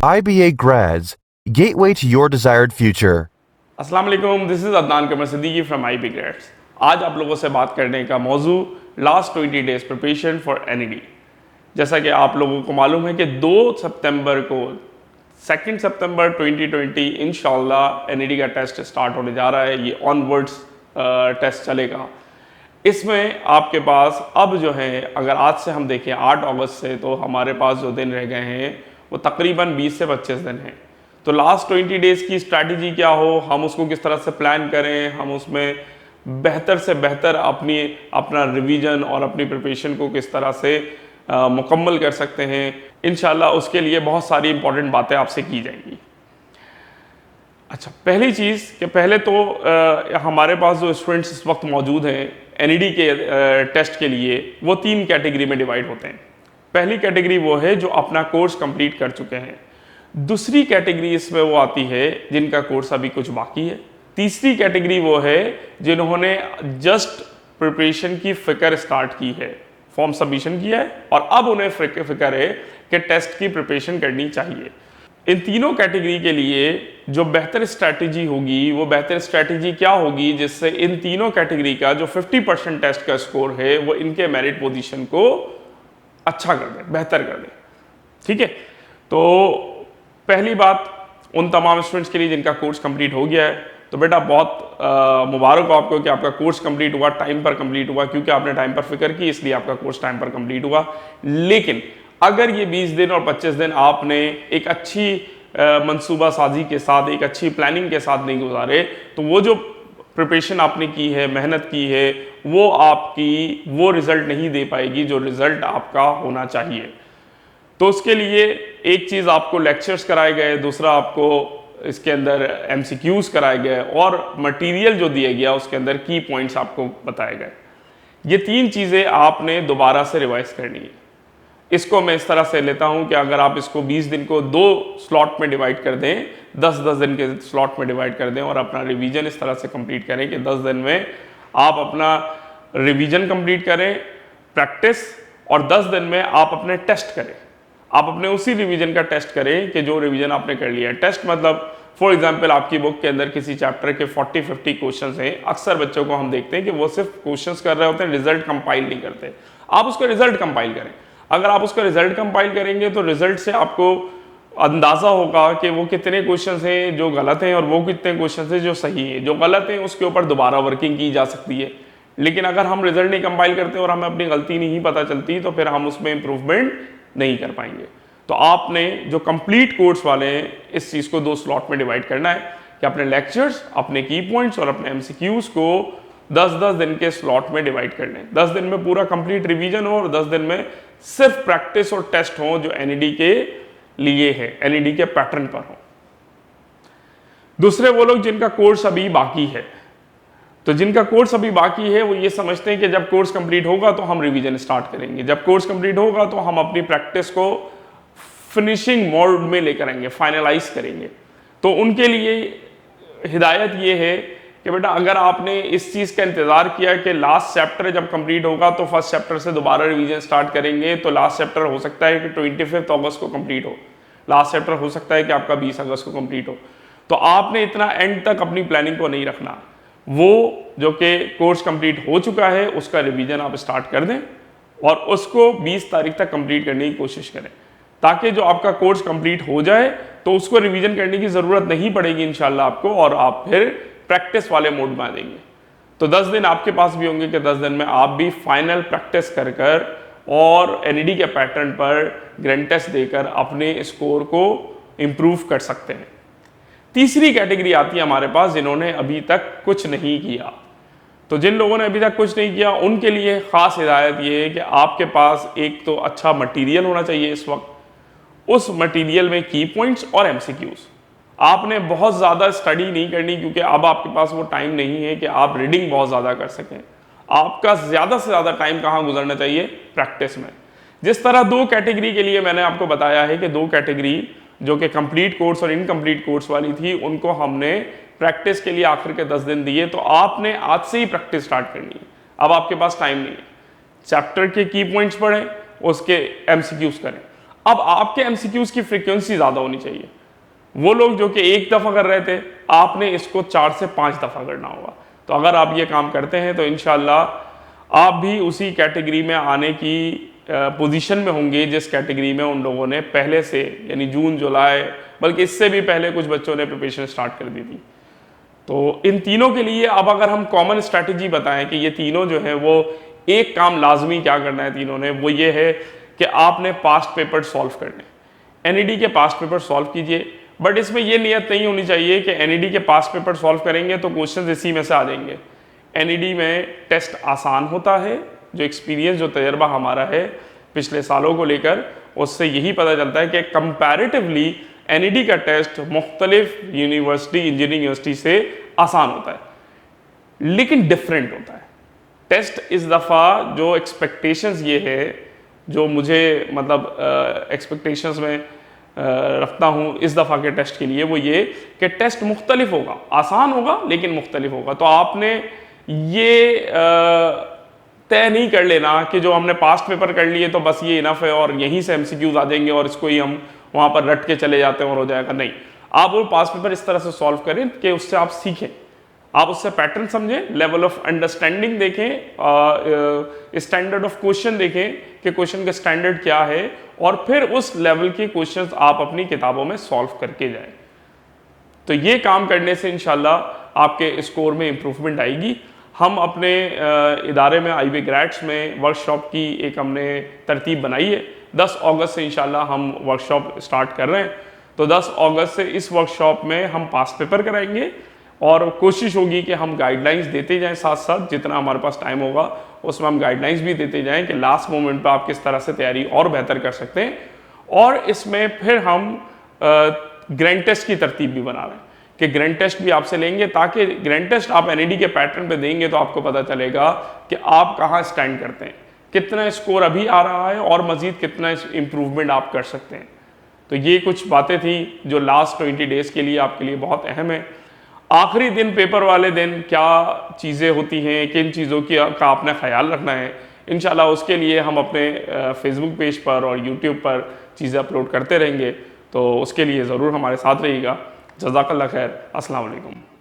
IBA grads, gateway to your desired future. अस्सलाम वालेकुम, this is Adnan Qamar Siddiqui from IB grades. आज आप लोगों से बात करने का मौजू last 20 days preparation for NED। जैसा कि आप लोगों को मालूम है कि 2 सितंबर को 2 सितंबर 2020 इंशाल्लाह NED का टेस्ट स्टार्ट होने जा रहा है। ये ऑनवर्ड्स टेस्ट चलेगा। इसमें आपके पास अब जो है, अगर आज से हम देखें 8 अगस्त से, तो हमारे पास जो दिन रह गए हैं वो तकरीबन 20 से 25 दिन हैं। तो लास्ट 20 डेज़ की स्ट्रैटेजी क्या हो, हम उसको किस तरह से प्लान करें, हम उसमें बेहतर से बेहतर अपना रिवीजन और अपनी प्रिपरेशन को किस तरह से मुकम्मल कर सकते हैं, इंशाल्लाह उसके लिए बहुत सारी इंपॉर्टेंट बातें आपसे की जाएंगी। अच्छा, पहली चीज़ कि पहले तो हमारे पास जो स्टूडेंट्स इस वक्त मौजूद हैं NED के टेस्ट के लिए, वो 3 कैटेगरी में डिवाइड होते हैं। पहली कैटेगरी वो है जो अपना कोर्स कंप्लीट कर चुके हैं। दूसरी कैटेगरी इसमें वो आती है जिनका कोर्स अभी कुछ बाकी है। तीसरी कैटेगरी वो है जिन्होंने जस्ट प्रिपरेशन की फिक्र स्टार्ट की है, फॉर्म सबमिशन किया है और अब उन्हें फिक्र है कि टेस्ट की प्रिपरेशन करनी चाहिए। इन तीनों कैटेगरी के लिए जो बेहतर स्ट्रैटेजी होगी, वो बेहतर स्ट्रैटेजी क्या होगी जिससे इन तीनों कैटेगरी का जो 50% टेस्ट का स्कोर है वो इनके मेरिट पोजीशन को अच्छा कर दे, बेहतर कर दे। ठीक है, तो पहली बात उन तमाम स्टूडेंट्स के लिए जिनका कोर्स कंप्लीट हो गया है, तो बेटा बहुत मुबारक हो आपको कि आपका कोर्स कंप्लीट हुआ, टाइम पर कंप्लीट हुआ, क्योंकि आपने टाइम पर फिक्र की इसलिए आपका कोर्स टाइम पर कंप्लीट हुआ। लेकिन अगर ये 20 दिन और 25 दिन आपने एक अच्छी मंसूबा साजी के साथ, एक अच्छी प्लानिंग के साथ नहीं गुजारे, तो वो जो प्रिपरेशन आपने की है, मेहनत की है, वो रिजल्ट नहीं दे पाएगी जो रिजल्ट आपका होना चाहिए। तो उसके लिए एक चीज़ आपको लेक्चर्स कराए गए, दूसरा आपको इसके अंदर MCQs कराए गए और मटेरियल जो दिया गया उसके अंदर की पॉइंट्स आपको बताए गए। ये 3 चीज़ें आपने दोबारा से रिवाइज करनी है। इसको मैं इस तरह से लेता हूं कि अगर आप इसको 20 दिन को 2 स्लॉट में डिवाइड कर दें, 10-10 दिन के स्लॉट में डिवाइड कर दें और अपना रिवीजन इस तरह से कंप्लीट करें कि 10 दिन में आप अपना रिवीजन कंप्लीट करें, प्रैक्टिस, और 10 दिन में आप अपने टेस्ट करें। आप अपने उसी रिवीजन का टेस्ट करें कि जो रिवीजन आपने कर लिया है। टेस्ट मतलब फॉर एग्जांपल आपकी बुक के अंदर किसी चैप्टर के 40-50 क्वेश्चंस हैं। अक्सर बच्चों को हम देखते हैं कि वो सिर्फ क्वेश्चंस कर रहे होते हैं, रिजल्ट कंपाइल नहीं करते। आप उसका रिजल्ट कंपाइल करें। अगर आप उसका रिजल्ट कंपाइल करेंगे तो रिजल्ट से आपको अंदाजा होगा कि वो कितने क्वेश्चंस हैं जो गलत हैं और वो कितने क्वेश्चंस हैं जो सही हैं। जो गलत हैं उसके ऊपर दोबारा वर्किंग की जा सकती है। लेकिन अगर हम रिजल्ट नहीं कंपाइल करते और हमें अपनी गलती नहीं पता चलती, तो फिर हम उसमें इंप्रूवमेंट नहीं कर पाएंगे। तो आपने जो कंप्लीट कोर्स वाले हैं, इस चीज़ को 2 स्लॉट में डिवाइड करना है कि अपने लेक्चर्स, अपने की पॉइंट्स और अपने MCQs को 10-10 दिन के स्लॉट में डिवाइड कर लें। 10 दिन में पूरा कंप्लीट रिवीजन हो और 10 दिन में सिर्फ प्रैक्टिस और टेस्ट हो जो NED के लिए है, NED के पैटर्न पर हो। दूसरे वो लोग जिनका कोर्स अभी बाकी है, तो जिनका कोर्स अभी बाकी है वो ये समझते हैं कि जब कोर्स कंप्लीट होगा तो हम रिवीजन स्टार्ट करेंगे, जब कोर्स कंप्लीट होगा तो हम अपनी प्रैक्टिस को फिनिशिंग मोड में लेकर आएंगे, फाइनलाइज करेंगे। तो उनके लिए हिदायत ये है कि बेटा अगर आपने इस चीज़ का इंतज़ार किया कि लास्ट चैप्टर जब कंप्लीट होगा तो फर्स्ट चैप्टर से दोबारा रिवीजन स्टार्ट करेंगे, तो लास्ट चैप्टर हो सकता है कि 25 अगस्त को कंप्लीट हो, लास्ट चैप्टर हो सकता है कि आपका 20 अगस्त को कंप्लीट हो। तो आपने इतना एंड तक अपनी प्लानिंग को नहीं रखना। वो जो कि कोर्स कंप्लीट हो चुका है उसका रिवीजन आप स्टार्ट कर दें और उसको 20 तारीख तक कंप्लीट करने की कोशिश करें, ताकि जो आपका कोर्स कंप्लीट हो जाए तो उसको रिवीजन करने की ज़रूरत नहीं पड़ेगी इंशाल्लाह आपको, और आप फिर प्रैक्टिस वाले मोड में आ जाएंगे। तो 10 दिन आपके पास भी होंगे कि 10 दिन में आप भी फाइनल प्रैक्टिस कर और NED के पैटर्न पर ग्रैंड टेस्ट देकर अपने स्कोर को इम्प्रूव कर सकते हैं। तीसरी कैटेगरी आती है हमारे पास जिन्होंने अभी तक कुछ नहीं किया। तो जिन लोगों ने अभी तक कुछ नहीं किया उनके लिए ख़ास हिदायत ये है कि आपके पास एक तो अच्छा मटीरियल होना चाहिए इस वक्त। उस मटेरियल में की पॉइंट्स और MCQs। आपने बहुत ज़्यादा स्टडी नहीं करनी, क्योंकि अब आपके पास वो टाइम नहीं है कि आप रीडिंग बहुत ज़्यादा कर सकें। आपका ज़्यादा से ज़्यादा टाइम कहाँ गुजरना चाहिए? प्रैक्टिस में। जिस तरह 2 कैटेगरी के लिए मैंने आपको बताया है कि 2 कैटेगरी जो कि कंप्लीट कोर्स और इनकम्प्लीट कोर्स वाली थी, उनको हमने प्रैक्टिस के लिए आखिर के 10 दिन दिए। तो आपने आज से ही प्रैक्टिस स्टार्ट करनी है। अब आपके पास टाइम नहीं है। चैप्टर के की पॉइंट्स पढ़ें, उसके MCQs करें। अब आपके एमसीक्यूज की फ्रीक्वेंसी ज़्यादा होनी चाहिए। वो लोग जो कि एक दफ़ा कर रहे थे, आपने इसको 4 से 5 दफ़ा करना होगा। तो अगर आप ये काम करते हैं तो इंशाल्लाह आप भी उसी कैटेगरी में आने की पोजीशन में होंगे जिस कैटेगरी में उन लोगों ने पहले से, यानी जून जुलाई, बल्कि इससे भी पहले कुछ बच्चों ने प्रिपरेशन स्टार्ट कर दी थी। तो इन तीनों के लिए अब अगर हम कॉमन स्ट्रैटेजी बताएं कि ये तीनों जो है वो एक काम लाजमी क्या करना है तीनों ने, वो ये है कि आपने पास्ट पेपर सॉल्व करने। एनईडी के पास्ट पेपर सॉल्व कीजिए, बट इसमें यह नियत नहीं होनी चाहिए कि एनईडी के पास्ट पेपर सॉल्व करेंगे तो क्वेश्चन इसी में से आ जाएंगे। एनईडी में टेस्ट आसान होता है, जो एक्सपीरियंस, जो तजर्बा हमारा है पिछले सालों को लेकर, उससे यही पता चलता है कि कंपैरेटिवली एनईडी का टेस्ट मुख्तलिफ यूनिवर्सिटी, इंजीनियरिंग यूनिवर्सिटी से आसान होता है, लेकिन डिफरेंट होता है। टेस्ट इस दफ़ा जो एक्सपेक्टेशंस ये है, जो मुझे मतलब एक्सपेक्टेशंस में रखता हूँ इस दफ़ा के टेस्ट के लिए, वो ये कि टेस्ट मुख्तलिफ होगा, आसान होगा लेकिन मुख्तलिफ होगा। तो आपने ये तय नहीं कर लेना कि जो हमने पास्ट पेपर कर लिए तो बस ये इनफ है और यहीं से एमसीक्यूज आ जाएंगे और इसको ही हम वहाँ पर रट के चले जाते हैं और हो जाएगा। नहीं, आप वो पास्ट पेपर इस तरह से सॉल्व करें कि उससे आप सीखें, आप उससे पैटर्न समझें, लेवल ऑफ अंडरस्टैंडिंग देखें, स्टैंडर्ड ऑफ क्वेश्चन देखें कि क्वेश्चन का स्टैंडर्ड क्या है, और फिर उस लेवल के क्वेश्चंस आप अपनी किताबों में सॉल्व करके जाएं। तो ये काम करने से इंशाल्लाह आपके स्कोर में इम्प्रूवमेंट आएगी। हम अपने इदारे में IB ग्रेड्स में वर्कशॉप की एक हमने तरतीब बनाई है। 10 अगस्त से इंशाल्लाह हम वर्कशॉप स्टार्ट कर रहे हैं। तो 10 अगस्त से इस वर्कशॉप में हम पास्ट पेपर कराएंगे और कोशिश होगी कि हम गाइडलाइंस देते जाएं, साथ साथ जितना हमारे पास टाइम होगा उसमें हम गाइडलाइंस भी देते जाएं कि लास्ट मोमेंट पे आप किस तरह से तैयारी और बेहतर कर सकते हैं। और इसमें फिर हम ग्रैंड टेस्ट की तरतीब भी बना रहे हैं कि ग्रैंड टेस्ट भी आपसे लेंगे, ताकि ग्रैंड टेस्ट आप एनईडी के पैटर्न पे देंगे तो आपको पता चलेगा कि आप कहाँ स्टैंड करते हैं, कितना स्कोर अभी आ रहा है और मज़ीद कितना इम्प्रूवमेंट आप कर सकते हैं। तो ये कुछ बातें थी जो लास्ट 20 डेज़ के लिए आपके लिए बहुत अहम है। आखिरी दिन, पेपर वाले दिन क्या चीज़ें होती हैं, किन चीज़ों का आपने ख्याल रखना है, इंशाल्लाह उसके लिए हम अपने फेसबुक पेज पर और यूट्यूब पर चीज़ें अपलोड करते रहेंगे। तो उसके लिए ज़रूर हमारे साथ रहिएगा। जज़ाकल्लाह खैर। अस्सलाम वालेकुम।